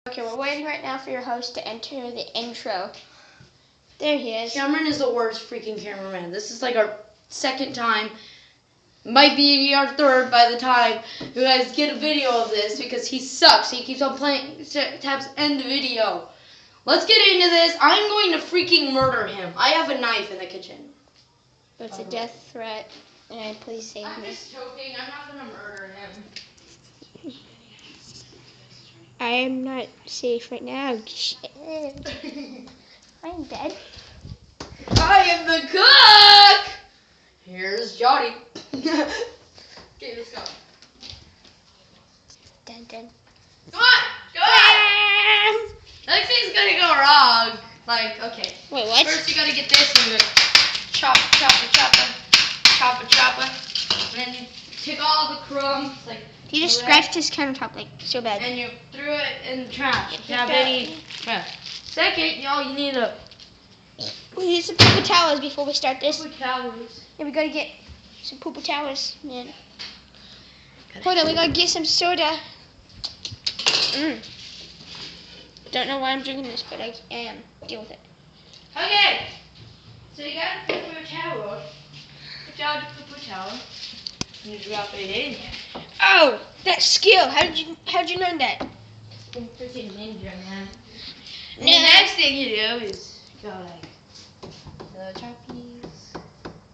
Okay, we're waiting right now for your host to enter the intro. There he is. Cameron is the worst freaking cameraman. This is like our second time. Might be our third by the time you guys get a video of this because he sucks. He keeps on playing tabs end the video. Let's get into this. I'm going to freaking murder him. I have a knife in the kitchen. It's a death threat, and please save me. I'm just joking. I'm not going to murder him. I am not safe right now. I'm dead. I am the cook! Here's Johnny. Okay, let's go. Dun, dun. Come on! Go on! Next thing's gonna go wrong. Like, okay. Wait, what? First you gotta get this and you like chop. And then you take all the crumbs, like. He just scratched his countertop like so bad. And you threw it in the trash. If you have any. Yeah. Second, y'all, you need We need some paper towels before we start this. paper towels. Yeah, we gotta get some paper towels, man. Hold on, we gotta get some soda. Don't know why I'm drinking this, but I am. Deal with it. Okay. So you got a paper towel. Put down the paper towel. And you drop it in. Oh, that skill. How'd you learn that? It's been freaking ninja, man. And No. the next thing you do is go like the choppies.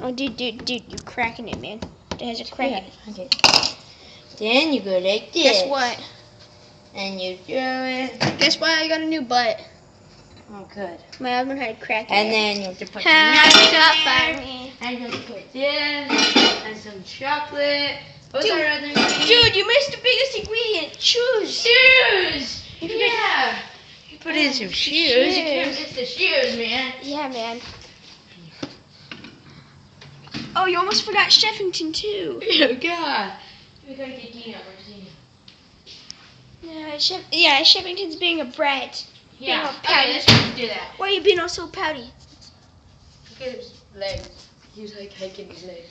Oh, dude, you're cracking it, man. It has a crack. Yeah, okay. Then you go like this. Guess what? And you throw it. Guess what? I got a new butt. Oh, good. My other had a crack in And it. then you have to put Hands some up nuts by in there. me. And you put this and some chocolate. What's our other ingredient? Dude, you missed the biggest ingredient. Shoes. Shoes! Yeah! You put in some shoes. You can't miss the shoes, man. Yeah, man. Oh, you almost forgot Sheffington, too. Oh, God. We gotta get Dina. Where's Dina? Yeah, Sheffington's being a brat. Yeah. Being all pouty. Okay, let's just do that. Why are you being all so pouty? Look at his legs. He's like hiking his legs.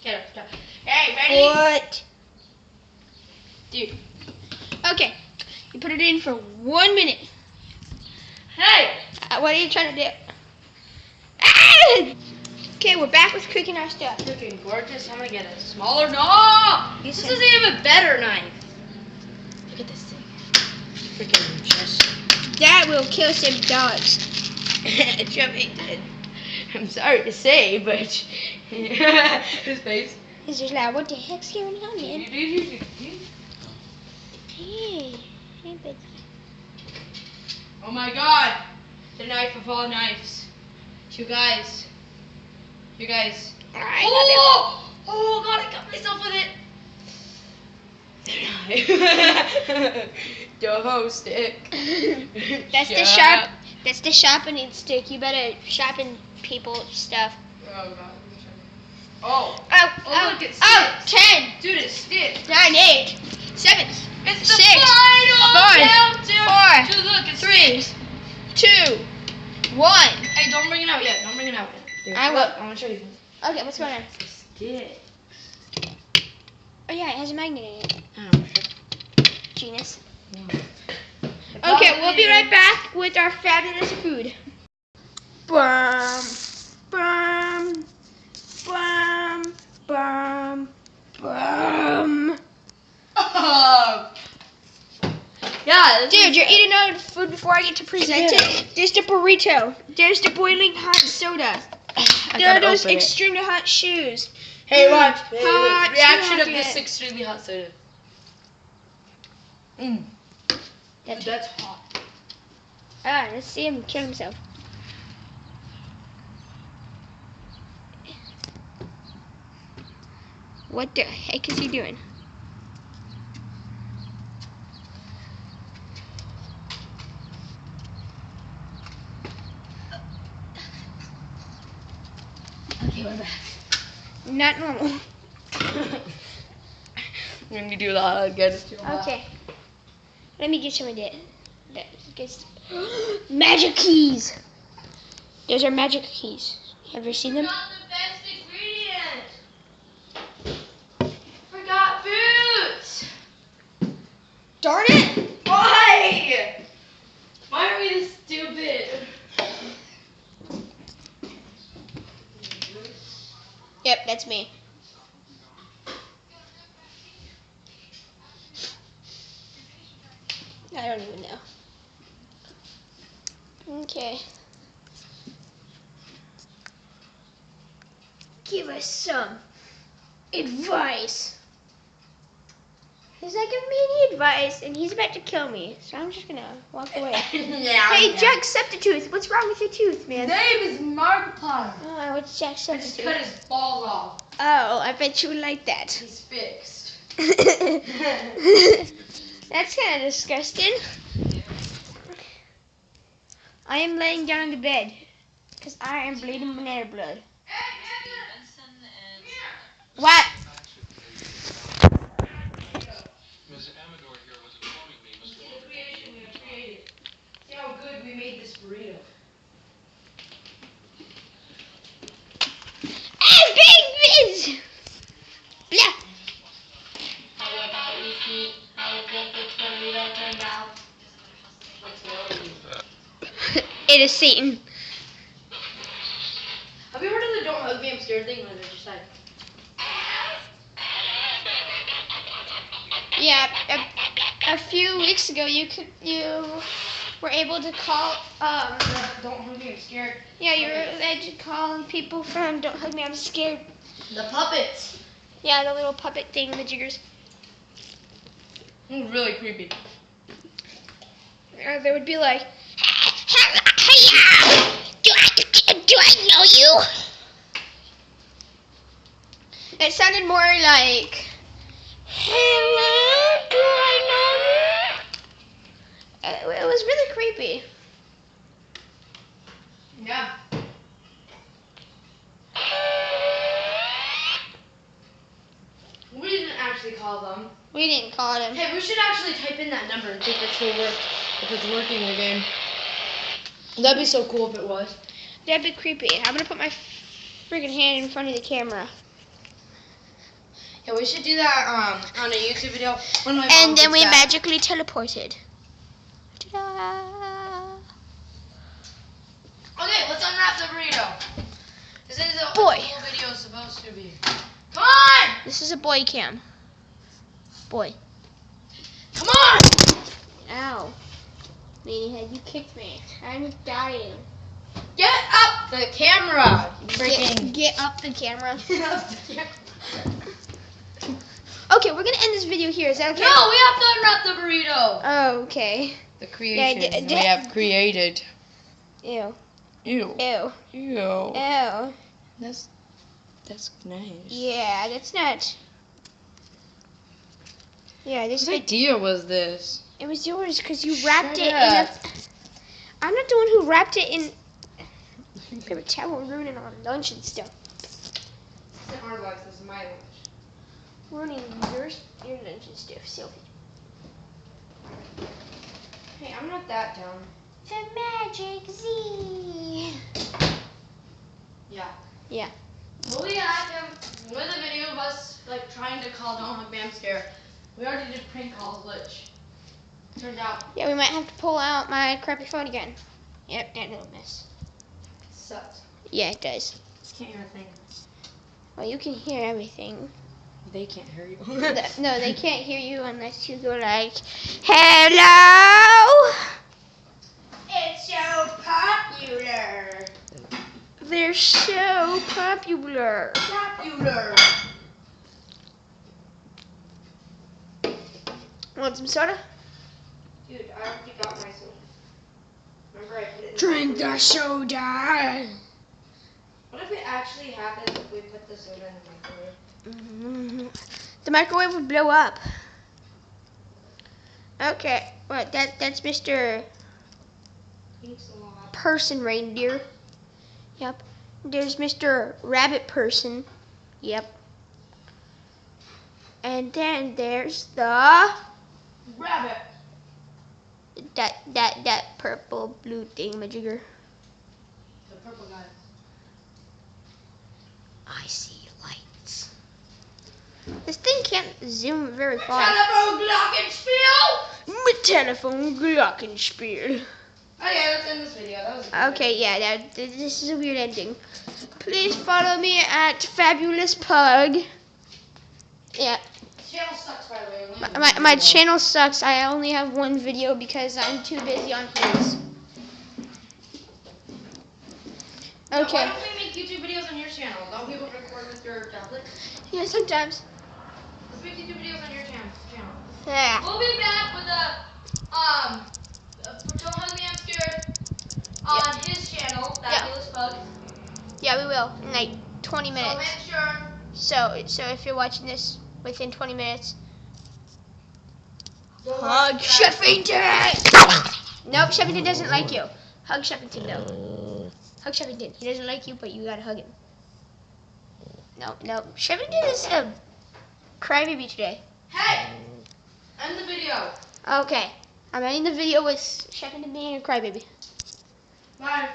Get up, stop. Hey, ready? What? Dude. Okay, you put it in for 1 minute. Hey! What are you trying to do? Ah! Okay, we're back with cooking our stuff. Looking gorgeous. I'm gonna get a smaller. No! This is even a better knife. Look at this thing. Freaking just. That will kill some dogs. I'm sorry to say, but his face. He's just like, what the heck's going on, man? Hey, buddy. Oh my God! The knife of all knives. You guys. Oh! Oh God! I got myself with it. Dough stick. That's the sharpening stick. You better sharpen people's stuff. Oh God. Oh. Oh, Look, it's 10, Dude, it sticks. 9, 8, 7, It's the 6, final 5, countdown. 4, Dude, look, it's 3, sticks. 2, 1. Hey, don't bring it out yet. Dude, I will. look, I want to show you. Okay, what's going on? Stick. Oh yeah, it has a magnet in it. Oh, Genius. yeah. Okay, we'll be right back with our fabulous food. Bum, bum, bum, bum, bum. Oh. Yeah. Dude, you're eating all the food before I get to present it. There's the burrito. There's the boiling hot soda. There are those extremely hot shoes. Hey, watch. Hot Reaction of chocolate. this extremely hot soda. That's hot. Ah, let's see him kill himself. What the heck is he doing? Okay, we're back. Not normal. When you do that again, Okay. Let me get some of that. Magic keys. Those are magic keys. Have you seen them? Forgot the best ingredient. Forgot boots. Darn it! that's me. I don't even know. Okay. Give us some advice. He's not giving me any advice, and he's about to kill me, so I'm just gonna walk away. Hey, Jack Septitooth, what's wrong with your tooth, man? His name is Markiplier. Oh, what's Jack Septitooth? I just cut his balls off. Oh, I bet you would like that. He's fixed. That's kind of disgusting. I am laying down on the bed because I am bleeding banana blood. What? See how good we made this burrito. Ah, big biz! Blah. How about we see how good this burrito turned out? It is Satan. Have you heard of the "Don't Hug Me, I'm Scared" thing? Where they're just like, Yeah, a few weeks ago you were able to call "Don't Hug Me, I'm Scared." yeah, you were able to call people from Don't Hug Me, I'm Scared. The puppets. Yeah, the little puppet thing, the jiggers. It was really creepy. They would be like, do I know you? It sounded more like, hello, do I know you? It was really creepy. Yeah. We didn't actually call them. We didn't call him. Hey, we should actually type in that number and see if it still worked, if it's working again. That'd be so cool if it was. That'd be creepy. I'm gonna put my freaking hand in front of the camera. Yeah, we should do that on a YouTube video. When my And mom then gets we back. magically teleported. Ta-da! Okay, let's unwrap the burrito. This is what Boy. the whole video is supposed to be. Come on! This is a boy cam. Boy. Come on! Ow. Ladyhead, you kicked me. I'm dying. Get up the camera! Freaking. Get up the camera. Get up the camera. Okay, we're gonna end this video here. Is that okay? No, we have to unwrap the burrito. Oh, okay. The creation we have created. Ew. Ew. Ew. Ew. Ew. That's nice. Yeah, that's not. Yeah, this Whose idea was this? it was yours because you wrapped Shut it up. in a. I'm not the one who wrapped it in. Paper towel ruining our lunch and stuff. This isn't our lunch, this is my lunch. Ruining your lunch and stuff, Sylvie. Hey, I'm not that dumb. The Magic Z. Yeah. Yeah. Well, we had with a video of us like trying to call Don't Hug Me, I'm Scared. We already did prank calls, which turned out Yeah, we might have to pull out my crappy phone again. Yep, that little mess. sucks. Yeah, it does. Just can't hear a thing. Well, you can hear everything. They can't hear you. No, they can't hear you unless you go like, hello. It's so popular. They're so popular. Popular. Want some soda? Dude, I already got my soda. Remember I put it in Drink the the soda. What if it actually happens if we put the soda in the microwave? The microwave would blow up. Okay, what? That's Mr. Thanks a lot. Person Reindeer. Yep. There's Mr. Rabbit Person. Yep. And then there's the Rabbit. that purple blue thingamajigger. The purple guy. I see lights. This thing can't zoom very far. Telephone Glockenspiel! Mit Telefon Glockenspiel. Okay, let's end this video. That was Okay, yeah, this is a weird ending. Please follow me at Fabulous Pug. Yeah. Channel sucks, by the way. My channel sucks. I only have one video because I'm too busy on his. Okay. Why don't we make YouTube videos on your channel? Don't people record with your tablet? Yeah, sometimes. Let's make YouTube videos on your channel. Yeah. We'll be back with Don't Hug Me, I'm Scared on his channel, Fabulous Pug. Yeah, we will in like 20 minutes. So make sure. So if you're watching this within 20 minutes, hug Sheffington! Nope, Sheffington doesn't like you. Hug Sheffington though. Hug Sheffington. He doesn't like you, but you gotta hug him. No. Sheffington is a crybaby today. Hey! End the video. Okay. I'm ending the video with Sheffington being a crybaby. Bye.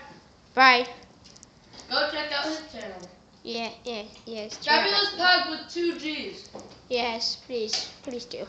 Bye. Go check out his channel. Yes. Fabulous Pug with 2 G's. Yes, please do.